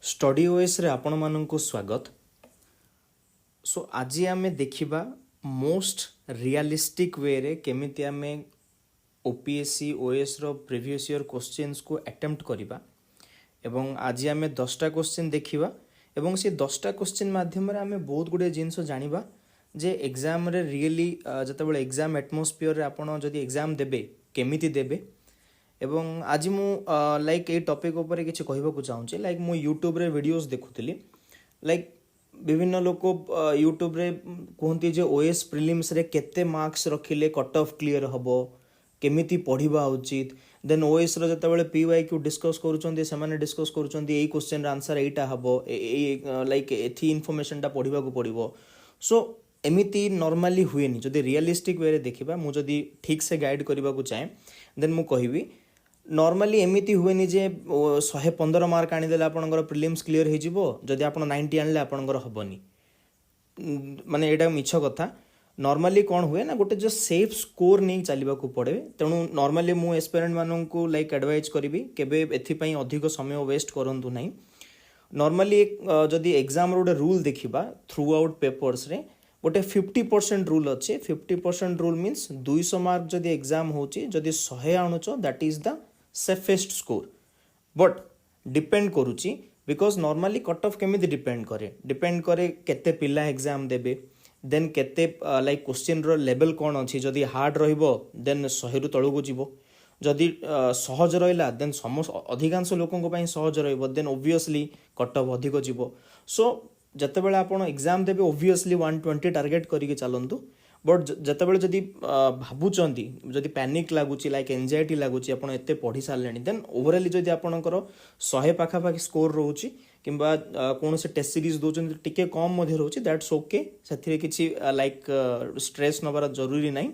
Study OS रे आपण मानक स्वागत। सो आज आम देखा मोस्ट रियलिस्टिक वे रे केमिति आमे ओपीएससी ओएस रो प्रीवियस ईयर क्वेश्चंस को अटेम्प्ट करिबा एवं आज आम 10टा क्वेश्चन देखिबा एवं से 10टा क्वेश्चन माध्यम रे आमे बहुत गुडे जिंस जानिबा जे एग्जाम रे रियली जतबेले एग्जाम एटमॉस्फियर रे आपण जदी एग्जाम देबे केमिति देबे एवं आज मु लाइक ये टॉपिक ऊपर किसी कहवाक चाहूँगी लाइक मु यूट्यूब रे वीडियोस देखुली लाइक विभिन्न लोक यूट्यूब रे कहते जे ओएस प्रिलिम्स रे केते मार्क्स रखिले कट ऑफ क्लियर हबो केमिति पढ़िबा उचित देन ओएस रो जतबेले पीवाईक्यू डिस्कस करूछन्ते सेमाने डिस्कस करूछन्ते एई क्वेश्चन रा आंसर एटा हबो लाइक एथि इन्फॉर्मेशन टा पढ़िबा को पड़िबो। सो एमिति नॉर्मली हुएनी जदि रियलिस्टिक वे रे देखिबा मु जदि ठीक से गाइड करबा को चाहे देन मु कहिबी नॉर्मली एमिति हुएनी जे 115 मार्क आनीदेले आपणकर प्रिलिम्स क्लियर हो जदि आप 90 आनले आपणकर हबनी माने एटा मिछ कथा। नॉर्मली कौन हुए ना गोटे जो सेफ स्कोर नहीं चलने को पड़े तेणु नॉर्मली मु एस्पिरेंट मानन को लाइक एडवाइज करी केबे एथिपई अधिक समय वेस्ट करंतु नहीं। नॉर्मली जदि एग्जाम रोटे रूल देखिबा थ्रू आउट पेपर्स रे गोटे 50% रूल अच्छे 50% रूल मीन्स 200 मार्क जदि एग्जाम होची जदि 100 आणुच that is the safest score but depend करुची बिकॉज नॉर्मली कट ऑफ केमिति डिपेंड करे केते पिला एग्जाम देबे देन केते लाइक क्वेश्चन रो लेवल कौन अच्छी जदि हार्ड रहिबो देन 100 रु तळକୁ ଯିବ जदि सहज रहिला देन अधिकांश लोकंक पई सहज रहिबो देन ऑब्वियसली कट ऑफ अधिक ଯିବ। सो जतेबेले आपण एग्जाम देबे ऑब्वियसली 120 टार्गेट करिके चलंतु बट जतेबेले जदि भाबुचंती जदि पैनिक लागुची लाइक एंजाइटी लागुची आपण एते पढ़ी सारलेनी देन ओवरऑली जदि आपणकर 100 पाखा पाखी स्कोर रहउची किंबा कौन से टेस्ट सीरीज दोचंती टिके कम मध्ये रहउची दैट्स ओके सेथिरे किछि लाइक स्ट्रेस नबार जरूरी नाही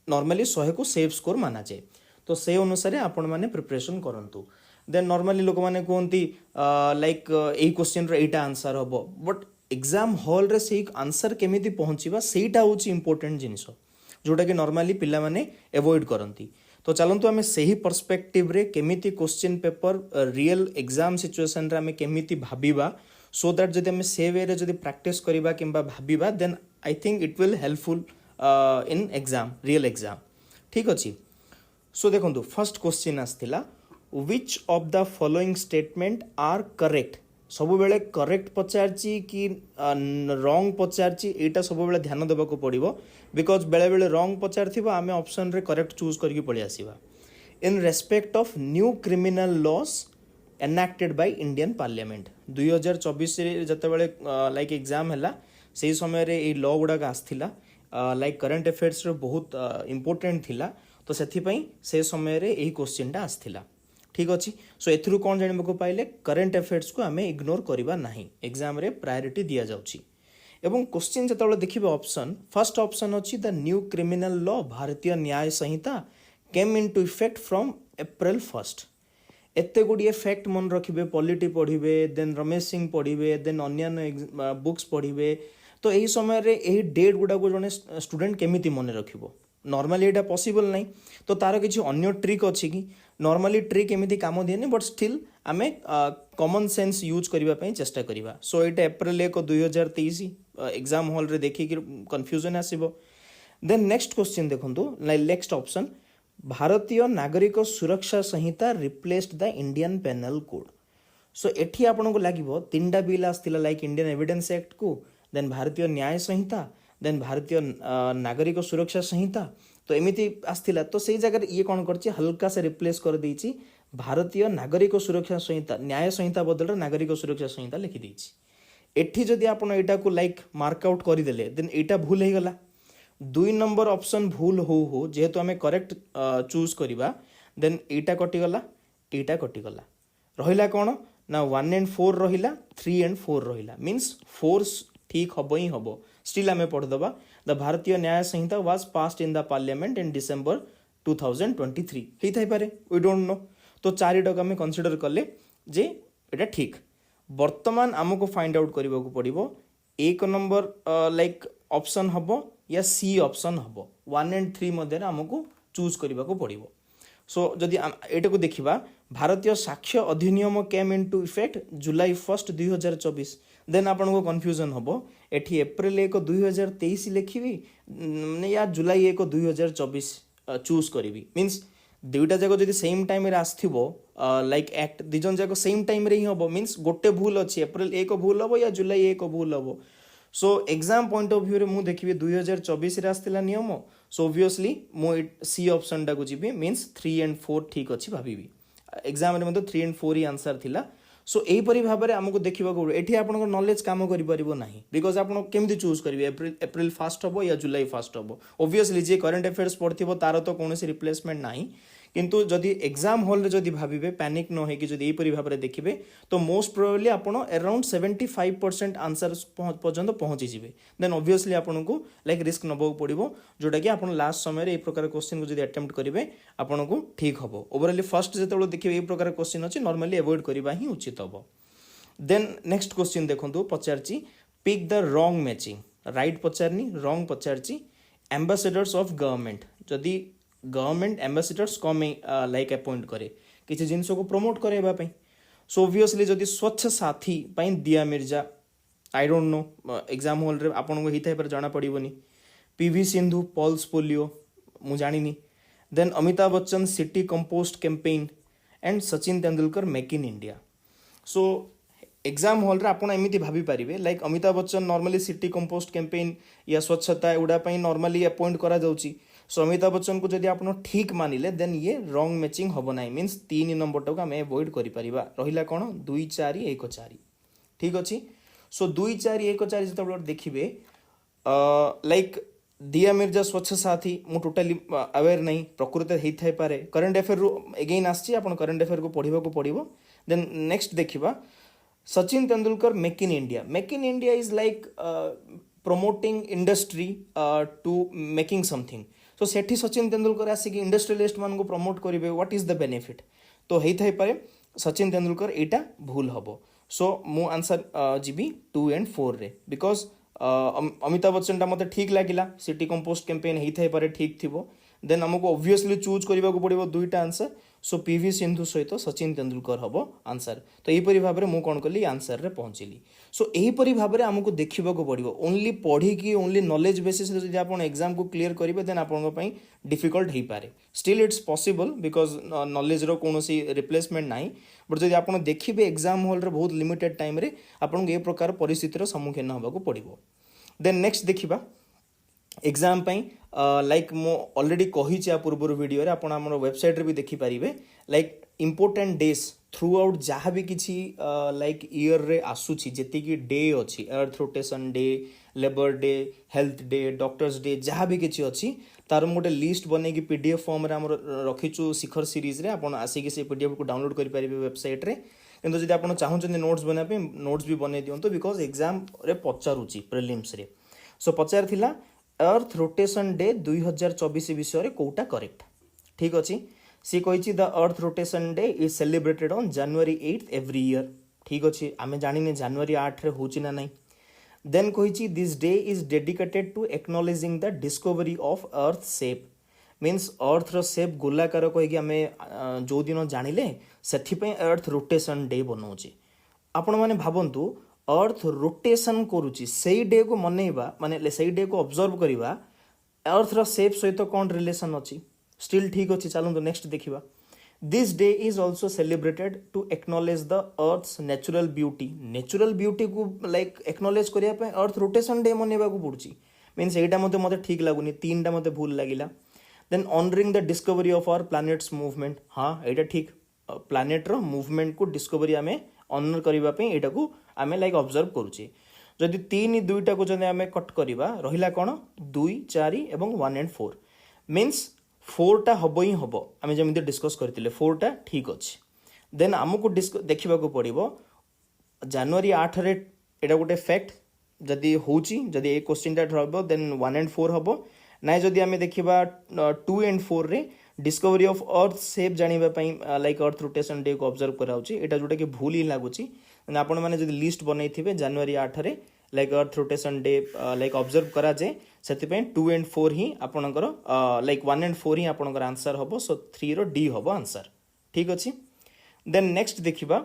नॉर्मली 100 को सेफ स्कोर माना जाए तो से अनुसार आपण माने प्रिपरेशन करंतु। देन नॉर्मली लोक माने कहती लाइक एई क्वेश्चन रो एटा आंसर हबो बट एग्जाम हॉल रे से आंसर केमिति पहुँचवा सेटा होची इंपोर्टेंट जिनिस जोटा कि नॉर्मली पिला माने एवॉइड करंती। तो चलंतु आमे सही पर्सपेक्टिव रे केमिति question paper real exam situation रे आमे केमिति भाबिबा सो दैट जदि आमे से वे रे जदि प्रैक्टिस करिबा किंबा भाबिबा then I think it will helpful in exam real exam ठीक अछि। सो देखंतु फर्स्ट क्वेश्चन आस्थिला which of the following statement are correct सब बेले करेक्ट पचारची कि रॉन्ग पचारची एटा सब बेले ध्यान देबा को पड़िबो बिकॉज बेले बेले रॉन्ग पचार थिबा आमे ऑप्शन रे करेक्ट चूज करके पळि आसीबा। In respect of new criminal laws enacted by Indian parliament 2024 रे जते बेले लाइक एग्जाम हला सेही समय रे a law गुडा आस्थिला like current affairs रे बहुत इंपोर्टेंट थिला तो सेथि पई से समय रे एही क्वेश्चन टा आस्थिला ठीक अच्छी। सो एथुरु कौन जानिबा को पाइले करंट अफेयर्स को आमे इग्नोर करिबा नाही एग्जाम रे प्रायोरिटी दिया जाउची एवं क्वेश्चन जतबेले देखिबे ऑप्शन फर्स्ट ऑप्शन अछि the new criminal law Bharatiya Nyaya Sanhita came into effect from April 1 एते गुडी फैक्ट मन रखिबे पॉलिटी पढ़िबे देन रमेश सिंह पढ़िबे देन अन्य बुक्स पढ़िबे तो एही समय रे एही डेट गुडा को जने स्टूडेंट केमिति मने रखिबो नॉर्मली एटा पॉसिबल नहीं तो तार किसी अन्य ट्रिक अच्छी कि नॉर्मली ट्रिक एमती काम दिए बट स्टिल आमे कॉमन सेंस यूज करबा पई चेष्टा करिबा। सो एटा अप्रैल 1 2023 एग्जाम हॉल रे देखि कि कंफ्यूजन आसीबो। देन नेक्स्ट क्वेश्चन देखंतु next option Bharatiya Nagarik Suraksha Sanhita replaced the Indian penal code. So एठी आपन को लागिबो तीनटा बिल आस्तिला लाइक इंडियन एविडेंस एक्ट को देन भारतीय न्याय संहिता देन भारतीय नागरिक सुरक्षा संहिता तो एमिति आस्थिला तो सेही जगह ये कौन करछि हल्का से रिप्लेस कर देछि भारतीय नागरिक सुरक्षा संहिता न्याय संहिता बदल नागरिक सुरक्षा संहिता लिखि देछि। एठी जदि आपण एटा को लाइक मार्क आउट करि देले देन एटा भूल हे गला 2 नंबर ऑप्शन भूल हो जेहेतु आमे करेक्ट चूज करिबा देन एटा कटि गला रहिला कोन ना 1 and 4 रहिला 3 and 4 रहिला मींस 4 ठीक हबो ही हबो स्टिल आमे पढ़ दबा the Bharatiya Nyaya Sanhita was passed in the parliament in December 2023 हेई थाई पारे वी डोंट नो तो चारिटक आमे कंसीडर करले जे एटा ठीक वर्तमान हमको फाइंड आउट करबा को पड़िबो एक नंबर लाइक ऑप्शन हबो या सी ऑप्शन हबो 1 and 3 मध्ये हमको चूज करबा को पड़िबो। सो जदि एटा को देखिबा भारतीय साक्ष्य अधिनियम केम इनटू इफेक्ट जुलाई 1 2024। देन आपको कन्फ्यूजन हम एठी एप्रिल 1 2023 लिखी या जुलाई 1 2024 चूज करी मीन्स दुईटा जाक जब सेम टाइम आसो लाइक एक्ट दिजन जाक सेम टाइम ही हम मीन्स गोटे भूल अच्छी एप्रिल 1 भूल हम या जुलाई 1 भूल हम। So exam point of view रे मु देखिए 2024 रे आस्थिला नियम। सो ऑब्वियसली मु सी ऑप्शन टाको जीबी मीन्स 3 and 4 ठीक अच्छी भाभी एग्जाम रे मतलब 3 and 4 ही आंसर थिला। सो यहीपरी भाव में आमको देखा ये आप नॉलेज काम कर बिकज आप केमती चूज करेंगे एप्रिल 1 हम या जुलाई 1 हम। ऑब्वियसली जी करंट अफेयर्स पढ़ी तार तो कौन रिप्लेसमेंट ना किंतु जदि एग्जाम हॉल जदि भाविबे पैनिक न होकि जदि एपरी भाव में देखिए तो मोस्ट प्रोबेबली आपण अराउंड 75% आंसर पर्यंत पहुंची जिवे। देन ऑब्वियसली आपन को लाइक रिस्क नबो पड़िबो जोटा कि आपण लास्ट समय रे ए प्रकार क्वेश्चन को जदि अटेम्प्ट करिवे आपन को ठीक हबो। ओवरऑली फर्स्ट जेतेबेले देखिए ए प्रकार क्वेश्चन अछि नॉर्मली अवॉइड करबा ही उचित हबो। देन नेक्स्ट क्वेश्चन देखंतु पचारची pick the wrong matching right पचारनी रॉन्ग पचारची एम्बेसडर्स ऑफ गवर्नमेंट जदि government ambassadors come like appoint करे किसी जिनस को प्रमोट करने। सो ऑब्वियसली जदि Swachh Saathi Dia Mirza I don't know exam hall रे आपन को हिता पर जाना पड़िबनी। पीवी सिंधु पल्स पोलियो मु जानिनी। Then Amitabh Bachchan city compost campaign and Sachin Tendulkar make in India. So exam hall रे आपन एमिति भाभी पारिबे like Amitabh Bachchan normally city compost campaign या स्वच्छता एउडा पई नॉर्मली अपॉइंट करा जाउची। सो अमिताभ बच्चन को जदि आप ठीक मानिले देन ये रॉन्ग मैचिंग हम ना मीन्स 3 नंबर टाक आम एवॉइड करा रहा कौन 2 4 1 4 ठीक अच्छे। सो 2 4 1 4 जो देखिए लाइक दिया मिर्जा स्वच्छ साथी मु टोटाली अवेयर नहीं प्रकृत होता है पारे करंट अफेयर रु एगेन आसी करंट अफेयर को पढ़ा पड़ो। देन नेक्स्ट देखा Sachin Tendulkar make in India is like promoting industry to making something. तो सेठी सचिन तेंदुलकर आसिक इंडस्ट्रियलिस्ट मान को प्रमोट करेंगे व्हाट इज द बेनिफिट तो होता है पारे सचिन तेंदुलकर यहाँ भूल हम। सो मु आंसर जीबी 2 and 4 रे बिकज अमिताभ बच्चन टा मत ठीक लगिला सिटी कंपोस्ट कैंपेन होता है पारे ठीक थी। देन आमको ऑब्वियसली चूज करने को पड़ो दुईटा आंसर। सो पीवी सिंधु सहित सचिन तेंदुलकर हम आंसर। तो यहीपरी भाव में मुझे कौन कली आंसर रे पहुँचली। सो यहीपरी भाव में आमको देखा पड़ो ओनली पढ़ी ओनली नॉलेज बेसिस जब आप एग्जाम को क्लीयर करेंगे देन आप डिफिकल्ट हो पारे still it's possible because knowledge रो कौन रिप्लेसमेंट ना बट जब आप देखिए एग्जाम हॉल रे बहुत लिमिटेड टाइम रे आपको ये प्रकार परिस्थितिर सम्मुखीन होगा पड़ो। देन नेक्स्ट देखा एग्जाम लाइक मो ऑलरेडी कही पूर्व वीडियो रे आपण हमर वेबसाइट रे भी देखि पारिबे like important days through out जहाँ भी किसी लाइक ईयर रे आसुची जेति की डे अच्छी earth rotation day labour day health day doctors day जहाँ भी किसी अच्छी तार गोटे लिस्ट बन कि पीडीएफ फॉर्म रे हमर रखीचु शिखर सीरीज रे आपण आसिक से पीडीएफ को डाउनलोड कर पारिबे वेबसाइट रे। किंतु जदि आपण चाहूचंदी नोट्स बना पे नोट्स भी बने दियंतो बिकॉज एग्जाम रे पचारुची प्रीलिम्स रे। सो पचार थिला अर्थ रोटेशन डे 2024 विषय कोटा करेक्ट ठीक अच्छे। सी कही the earth rotation day is celebrated on January 8 every year ठीक अच्छे। आम जाने January 8 रे होची ना नहीं। देन कही this day is dedicated to acknowledging the discovery of earth shape means earth रो शेप गोलाकार कहीकि आम जो दिन जानिले से अर्थ रोटेशन डे बनाऊे। आपण मैंने भावतु अर्थ रोटेशन करुच्ची से डे को मनइबा माने से डे को ऑब्जर्व करवा अर्थ रो शेप सहित कौन रिलेशन अच्छी स्टिल ठीक अच्छे। चलते नेक्स्ट देखा this day is also celebrated to acknowledge the earth's natural beauty को लाइक एक्नॉलेज करने अर्थ रोटेशन डे मनइबा को पड़ुची मीन्स यहाँ मत ठीक लगुनि 3टा मत भूल लगिला। Then honouring the discovery of our planets movement हाँ यहाँ ठीक प्लैनेट रो मूवमेंट को डिस्कवरी आम ऑनर करने यहाँ को आम लाइक ऑब्जर्व करुचे। जदि 3 2टा को जब आम कट करवा रहा कौन 2 4 एवं 1 and 4 मीन्स 4टा हम ही हम आम जमी डिस्कस करते 4टा ठीक अच्छे। देन आमको देखा पड़ो January 8 रे एटा गोटे फैक्ट जदि होची जदि ए क्वेश्चन टा रहबो देन 1 and 4 हबो ना जदि आम देखा 2 and 4 रे डिस्कवरी ऑफ अर्थ शेप जानिबा पई लाइक अर्थ रोटेशन डे को ऑब्जर्व कराउची एटा जोटा कि भूल ही लागुची। आपण मैंने जदि लिस्ट बनई थिबे January 8 रे like earth rotation day like observe करा जाए से 2 and 4 ही आपणकर लाइक 1 and 4 ही आपणकर आंसर हम। सो 3 रो डी हम आंसर ठीक अच्छे। देन नेक्स्ट देखिबा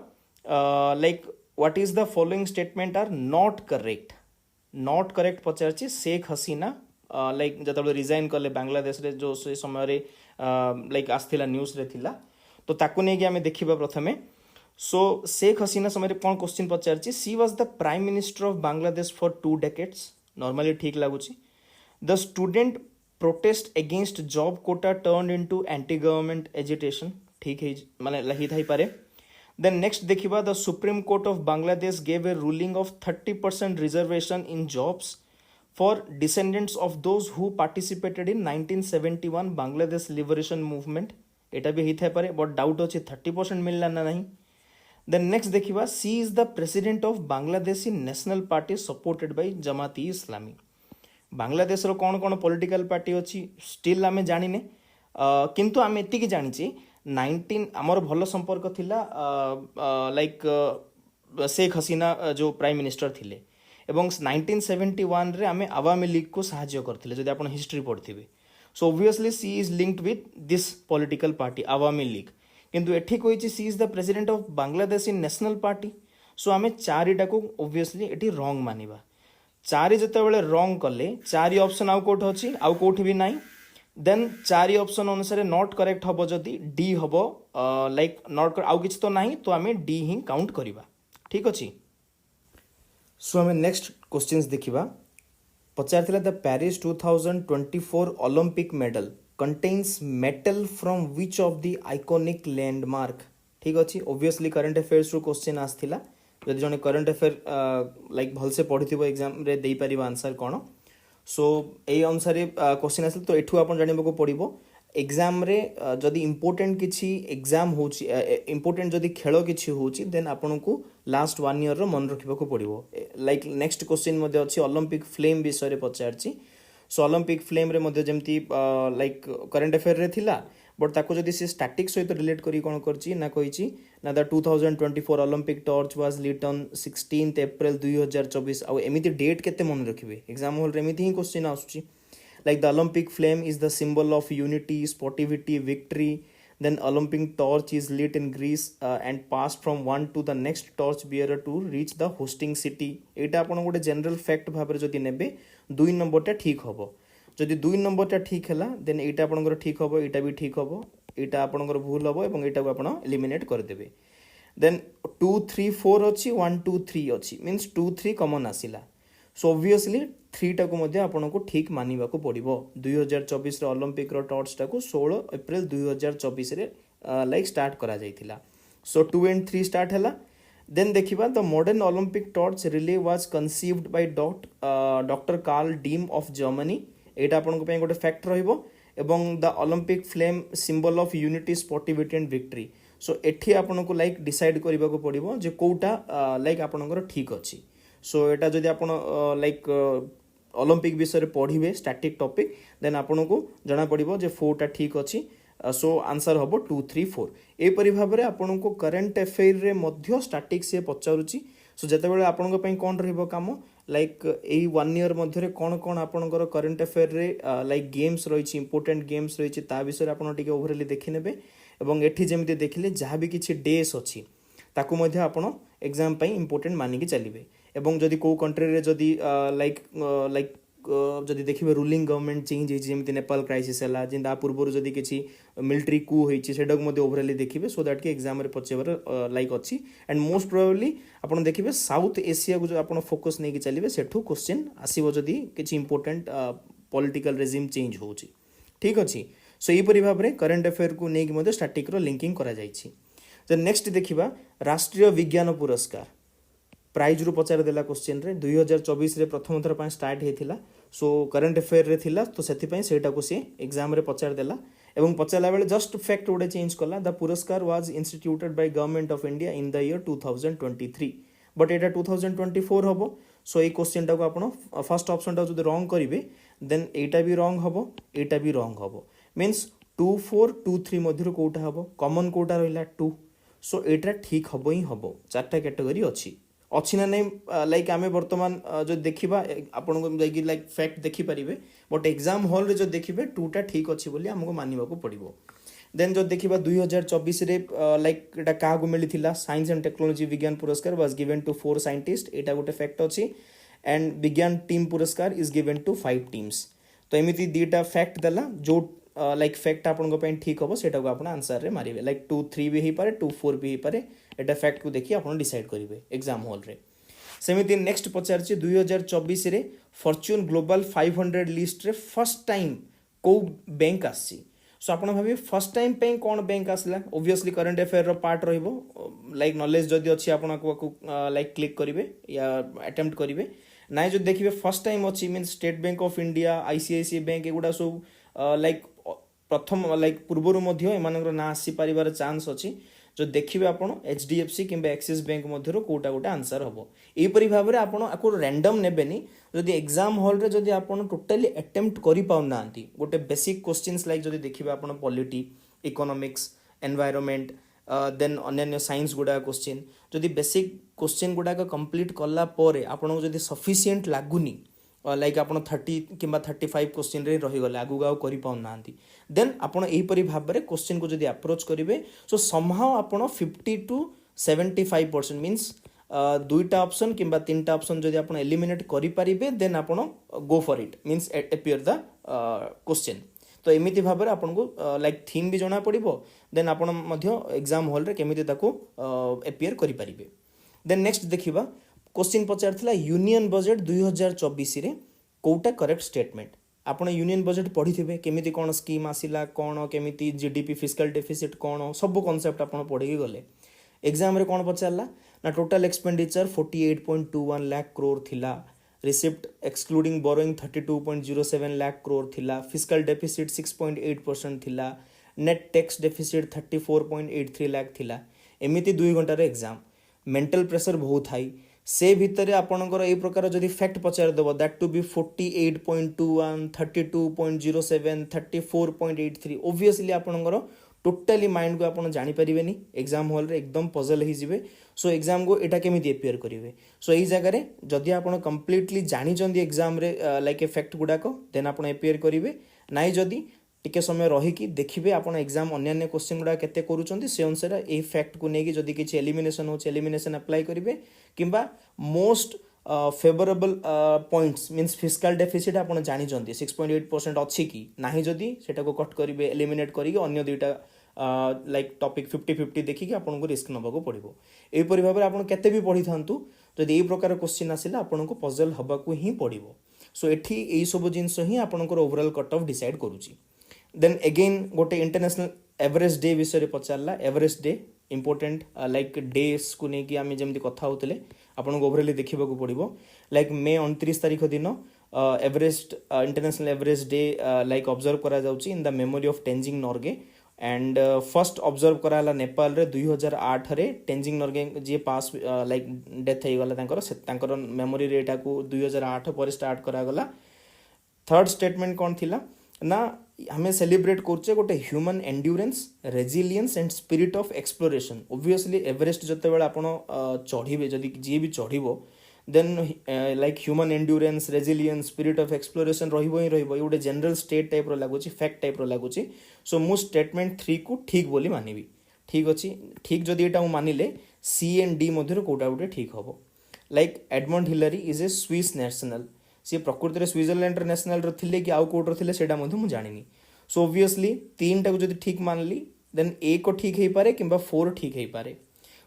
like what is the following statement are not correct. Not correct पचारछि शेख हसीना लाइक जतबे रिजाइन कले बांग्लादेश रे जो से समय रे लाइक आस्थिला न्यूज रे थिला तो ताकू नै कि हमें देखिबा प्रथमे. सो शेख हसीना समय रे कोन क्वेश्चन पचारछि she was the prime minister of Bangladesh for 2 decades. Normally ठीक लागुछि. The student protest against job quota turn into anti government agitation. ठीक है माने लही थाई पारे. देन नेक्स्ट देखिबा the supreme court of Bangladesh gave a ruling of 30% reservation in jobs for descendants of those who participated in 1971 Bangladesh liberation movement. एटा भी ही थाई पारे बट डाउट अछि 30% मिलला ना नहीं. देन नेक्स्ट देखिबा she is the president of Bangladeshi national party supported by Jamaati Islami. Bangladesh रो कौन कौन पॉलिटिकल पार्टी अच्छी स्टिल आमे जानिने किंतु आमे एतिकी जानिछि 19 आमर भल संपर्क थिला लाइक शेख हसीना जो प्राइम मिनिस्टर थिले एवं 1971 रे आमे आवामी लीग को सहायता करथिले जदि आपण हिस्ट्री पढ़थिबे. So obviously she is linked with this political party Awami League. किंतु एठी कहिछि she is the president of Bangladesh in national party. So आमे चारिटा को ऑब्वियसली एठी रॉन्ग मानिबा. चारि जितेबाला रंग कले चारि ऑप्शन आउ कोठ अछि आउ कोठ भी नाही. देन चारि ऑप्शन अनुसार नॉट करेक्ट हबो जदि डी हबो लाइक नॉट आउ किछ तो नाही तो आमे डी ही काउंट करिबा. ठीक अछि. सो हमें नेक्स्ट क्वेश्चंस देखिबा. पचारथिला the Paris 2024 Olympic medal contains metal from which of the iconic landmark. ठीक अछि. ऑब्वियसली करंट अफेयर्स रो क्वेश्चन आस्थिला जदि जने करंट अफेयर लाइक भलसे पढ़िथिबो एग्जाम रे देई परिबा आंसर कोन. सो ए अनुसार क्वेश्चन आसल तो एठू आपण जानिबो पड़िबो एग्जाम रे जदि इंपोर्टेंट किछि एग्जाम होछि इंपोर्टेंट जदि खेल किछि होछि देन आपण को लास्ट 1 ईयर रो मन रखिबो पड़िबो. लाइक नेक्स्ट क्वेश्चन मध्ये अछि ओलंपिक फ्लेम विषय रे पचारछि. सो ओलंपिक फ्लेम रे मध्ये जेमति लाइक करंट अफेयर रे थिला बट ताको जदि से स्टैटिक सहित रिलेट करी कोन करछि ना कहिछि ना the 2024 Olympic torch was lit on 16th April 2024. आ एमिति डेट केते मन रखिबे एग्जाम हॉल रे एमिति ही क्वेश्चन आसुछि. Like the Olympic flame is the symbol of unity sportivity victory. Then Olympic torch is lit in Greece and passed from one to the next torch bearer to reach the hosting city. एटा आपण गोटे general fact भाबरे जदि नेबे 2 नंबरटा ठीक हबो. जदि 2 नंबरटा ठीक हैला देन एटा आपनकर ठीक हबो एटा भी ठीक हबो एटा आपनकर भूल हबो एवं एटा को आपण एलिमिनेट कर देबे. देन 2 3 4 अछि 1 2 3 अछि मींस 2 3 कॉमन आसिला. सो ऑब्वियसली 3 टा को मध्ये आपण को ठीक मानिबा को पड़िबो. 2024 रे ओलंपिक रो टॉर्च टा को 16 अप्रैल 2024 रे लाइक स्टार्ट करा जायतिला. सो 2 and 3 स्टार्ट हैला. देन देखिबा the modern Olympic torch relay was conceived by doctor Carl Diem of Germany. एटा आपण को पे गोटे फैक्ट रहिबो एवं the Olympic flame symbol of unity sportivity and victory. So एठी आपण को लाइक डिसाइड करबा को पड़िबो जे कोउटा लाइक आपणकर ठीक अछि. सो एटा जदि आपण लाइक ओलंपिक विषय रे पढिबे स्टैटिक टॉपिक देन आपण को जाना पड़िबो जे 4 टा ठीक अछि. सो आंसर हबो 2 3 4. ए परि भाबरे आपण को करंट अफेयर रे मध्य स्टैटिक से पचारुची. सो जते बेले आपण को पई कोन रहिबो काम लाइक एई 1 ईयर मध्य रे कोन कोन आपणकर करंट अफेयर रे लाइक गेम्स रहिछि इंपोर्टेंट गेम्स रहिछि ता विषय आपण टिके ओवरली देखि नेबे एवं एठी जेमिति देखिले जहाँ भी किछि डेस अछि ताकू मध्ये आपण एग्जाम पई इंपोर्टेंट मानि कि चलिबे. एवं जदि को कंट्री रे जदि लाइक जदि देखिबे रूलिंग गवर्नमेंट चेंज होई जेमिति नेपाल क्राइसिस हला जिंदा पूर्वरु जदि किछि मिलिटरी कू होईछि सेडक मध्ये ओवरली देखिबे सो दैट कि एग्जाम रे पचेवर लाइक अछि. एंड मोस्ट प्रोबेबली आपण देखिबे साउथ एशिया को जो आपण फोकस नै कि चलिबे सेठू क्वेश्चन आसीबो जदि किछि इंपोर्टेंट पॉलिटिकल रेजिम चेंज होउछि. ठीक अछि. सो ई परि भाबरे करंट अफेयर को नै कि मध्ये स्टैटिक रो लिंकिंग करा जाईछि. जे नेक्स्ट देखिबा राष्ट्रीय विज्ञान पुरस्कार प्राइज रू पचार देला क्वेश्चन रे 2024 रे प्रथम थर पय स्टार्ट हेतिला. सो करंट अफेयर रे थिला तो सेति पय सेटा को से एग्जाम रे पचार देला एवं पचारला बेले जस्ट फैक्ट ओडे चेंज कला. द पुरस्कार was instituted by government of India in the year 2023 but एटा 2024 हबो. सो ए क्वेश्चन टा को आपण फर्स्ट ऑप्शन टा जदि रॉन्ग करिवे देन एटा भी रॉन्ग हबो एटा भी रॉन्ग हबो मींस 2 4 2 3 मध्यरु कोटा हबो कॉमन कोटा रहिला 2. सो एटा ठीक हबो ही हबो. चारटा कैटेगरी अछि ना नहीं लाइक आमे वर्तमान जो देखिबा आपण को लाइक फैक्ट देखि परिबे बट एग्जाम हॉल रे जो देखिबे 2 टा ठीक अछि बोली हमको मानिबा को पड़िबो. देन जो देखिबा 2024 रे लाइक एटा का को मिली साइंस एंड टेक्नोलॉजी विज्ञान पुरस्कार वाज गिवन टू 4 साइंटिस्ट, एटा गोटे फैक्ट अछि। एंड विज्ञान टीम पुरस्कार इज गिवन टू 5 टीम्स। तो एमिति दीटा फैक्ट देला जो लाइक फैक्ट आपन पे ठीक हम सेटा को आपण आंसर रे मारिबे। लाइक 2 3 भी हे पारे 2 4 भी हे पारे, एटा फैक्ट को देखि आपण डिसाइड करिवे एग्जाम हॉल रे। सेमिति नेक्स्ट पचारछि 2024 रे फॉर्च्यून ग्लोबल 500 लिस्ट रे फर्स्ट टाइम को बैंक आसी। सो आपण भाबे फर्स्ट टाइम पे कोन बैंक आसला, ऑब्वियसली करंट अफेयर रो पार्ट रहिबो। लाइक नॉलेज जदी अछि आपण को लाइक क्लिक करिवे या अटेम्प्ट करिवे। नाइ जो देखिबे फर्स्ट टाइम अछि mean state bank of India, ICICI bank एगुडा सब लाइक प्रथम लाइक पूर्वरु मध्य एमानकर ना आसी परिवार चांस अछि। जो देखिबे आपण एचडीएफसी किंबा एक्सिस बैंक मध्यरो कोटा गोटे आंसर हबो। एई परि भाबरे आपण आको रैंडम नेबेनी। जदि एग्जाम हॉल रे जदि आपण टोटली अटेम्प्ट करि पाउ नांती गोटे बेसिक क्वेश्चंस लाइक जदि देखिबे आपण पॉलिटी, इकोनॉमिक्स, एनवायरनमेंट, देन अन्य साइंस गुडा क्वेश्चन जदि बेसिक क्वेश्चन गुडा कंप्लीट कला परे आपण जदि सफिशिएंट लागुनी लाइक आपण 30 किंबा 35 क्वेश्चन रे रही गले आगु गाव करि पाउ नांती, देन आपण एई परि भाबरे क्वेश्चन को जदि अप्रोच करिवे सो समहाउ आपण 50 to 75% मींस दुईटा ऑप्शन किंबा तीनटा ऑप्शन जदि आपण एलिमिनेट करि परिबे देन आपण go for it means appear the question. तो एमिति भाबरे आपण को लाइक थीम भी जणा पड़िबो, देन आपण मध्य एग्जाम हॉल रे केमिति ताको अपियर करि परिबे। देन नेक्स्ट देखिबा क्वेश्चन पचारथिला यूनियन बजट 2024 रे कोटा करेक्ट स्टेटमेंट। आपण यूनियन बजट पढ़िथिबे केमिति कोन स्कीम आसिला, कोन केमिति जीडीपी फिस्कल डेफिसिट कोन सब कांसेप्ट आपण पढ़ी गले। एग्जाम रे कोन पचारला ना टोटल एक्सपेंडिचर 48.21 लाख करोड़ थिला, receipt excluding borrowing 32.07 lakh crore थिला, फिस्कल डेफिसिट 6.8% थिला, नेट टैक्स डेफिसिट 34.83 लाख थिला। एमिति 2 घंटा रे एग्जाम, मेंटल प्रेशर बहुत हाई। से भितर आपणकर ए प्रकार जदि फैक्ट पचार देबो दैट टू बी 48.21 32.07 34.83 ऑब्वियसली आपणकर टोटली माइंड को आपण जानि परिबेनी एग्जाम हॉल रे एकदम पजल ही जिवे। सो एग्जाम को एटा केमिति अपियर करिवे। सो एई जगह रे जदि आपण कंप्लीटली जानि चंदी एग्जाम रे लाइक ए फैक्ट गुडा को देन आपण अपियर करिवे। नाइ जदि टिके समय रही कि देखिबे आपण एग्जाम अन्य क्वेश्चन गुडा केते करूचंती से अनुसार ए फैक्ट को नेकी जदि किछि एलिमिनेशन हो एलिमिनेशन अप्लाई करिवे किंबा most favourable points means fiscal deficit आपण जानि चंती 6.8% अछि कि नाही जदि सेटा को कट करिवे एलिमिनेट करिके अन्य दुईटा लाइक टॉपिक 50-50 देखिए आपन को रिस्क नबाको पड़िबो। एई परि भाबरे आपन केते भी पढ़ी थांतु जदि एई प्रकार क्वेश्चन आसिला आपन को पजल हबाको ही पड़िबो। सो एठी एई सब जिंस ही आपन को ओवरऑल कट ऑफ डिसाइड करूची। देन अगेन गोटे इंटरनेशनल एवरेज डे विषय रे पचारला। एवरेज डे इंपोर्टेंट लाइक डेस को ने कि आमे जेमति कथा होतले आपन को ओवरऑल देखिबाको पड़िबो। लाइक मे 29 तारिख दिन Everest international average day like observe करा जाउची in the memory of Tenzing Norgay. And first observe कराला नेपाल रे 2008 रे तेंजिंग नोर्गे जे पास लाइक डेथ हे गला तांकर मेमोरी रे एटा को 2008 पर स्टार्ट करा गला। थर्ड स्टेटमेंट कोन थिला ना हमें सेलिब्रेट करछे गोटे human endurance, resilience and spirit of exploration. Obviously Everest जते बेला आपण चढ़ीबे जदि जे भी चढ़ीबो then like human endurance, resilience, spirit of exploration रहिबो ही रहिबो। गोटे जनरल स्टेट टाइप रो लागुची, फैक्ट टाइप रो लागुची। सो मु स्टेटमेंट 3 को ठीक बोली मानिबी। ठीक अछि, ठीक जदि एटा मु मानिले सी एंड डी मध्यरो कोटा गोटे ठीक हबो। Like Edmund Hillary is a Swiss national, सी प्रकृति रे स्विट्जरलैंड नेशनल रो थिले कि आउ कोड रो थिले सेटा मध्ये मु जानिनी। सो ऑब्वियसली 3 टा को जदि ठीक मानली देन ए को ठीक हे पारे किंबा 4 ठीक हे पारे।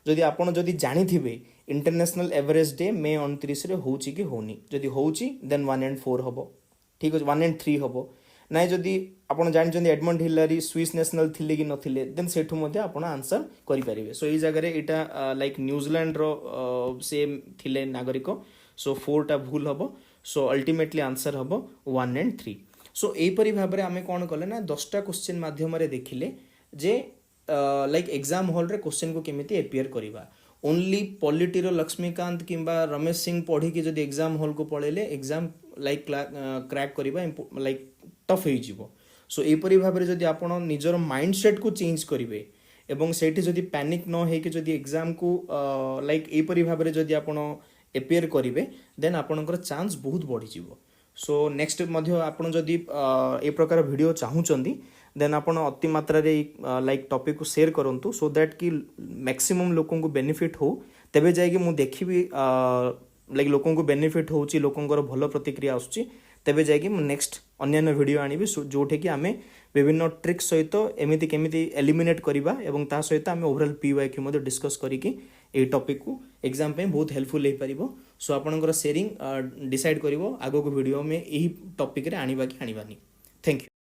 जदि आपण जदि जानि थिबे इंटरनेशनल एवरेज डे मे 29 रे होउची कि होनी, जदि होउची देन 1 and 4 हबो। ठीक अछि, 1 and 3 हबो। नाइ जदि आपण जानि चंदी एडमंड हिलरी स्विस नेशनल थिले कि नथिले देन सेठु मध्ये आपण आंसर करि परिबे। सो एई जगह रे एटा लाइक न्यूजीलैंड रो से थिले नागरिक। सो 4 टा भूल हबो। सो अल्टीमेटली आंसर हबो 1 and 3। सो एई परि भाबरे आमे कोन कले ना 10टा क्वेश्चन माध्यम रे देखिले जे लाइक एग्जाम हॉल रे क्वेश्चन को केमिति अपियर करिबा। ओनली पॉलिटी रो लक्ष्मीकांत किंबा रमेश सिंह पढ़ी कि जदि एग्जाम हॉल को पळेले एग्जाम लाइक क्रैक करिबा लाइक टफ हे जिवो। सो ए परि भाबरे जदि आपण निजर माइंडसेट को चेंज करिवे एवं सेठी जदि पैनिक न हे कि जदि एग्जाम को लाइक ए परि भाबरे जदि आपण अपियर करिवे देन आपणकर चांस बहुत बढ़ी जिवो। सो नेक्स्ट मध्य आपण जदि ए प्रकार वीडियो चाहूचंदी देन आपण अति मात्रा रे लाइक टॉपिक को शेयर करंतु सो दैट कि मैक्सिमम लोकन को बेनिफिट हो तेबे जाय कि मु देखिबी लाइक लोकन को बेनिफिट होउची लोकनकर भलो प्रतिक्रिया आसुची तेबे जाय कि मु नेक्स्ट अन्य वीडियो आनिबी जोठे कि आमे विभिन्न ट्रिक सहित एमिति केमिति एलिमिनेट करिबा एवं ता सहित आमे ओवरऑल पीवाईक्यू मध्ये डिस्कस करिकि ए टॉपिक को एग्जाम पे बहुत हेल्पफुल हे परिबो सो आपनकर शेयरिंग डिसाइड करिवो आगो को वीडियो में एही टॉपिक रे आनिबा कि आनिबानी थैंक यू।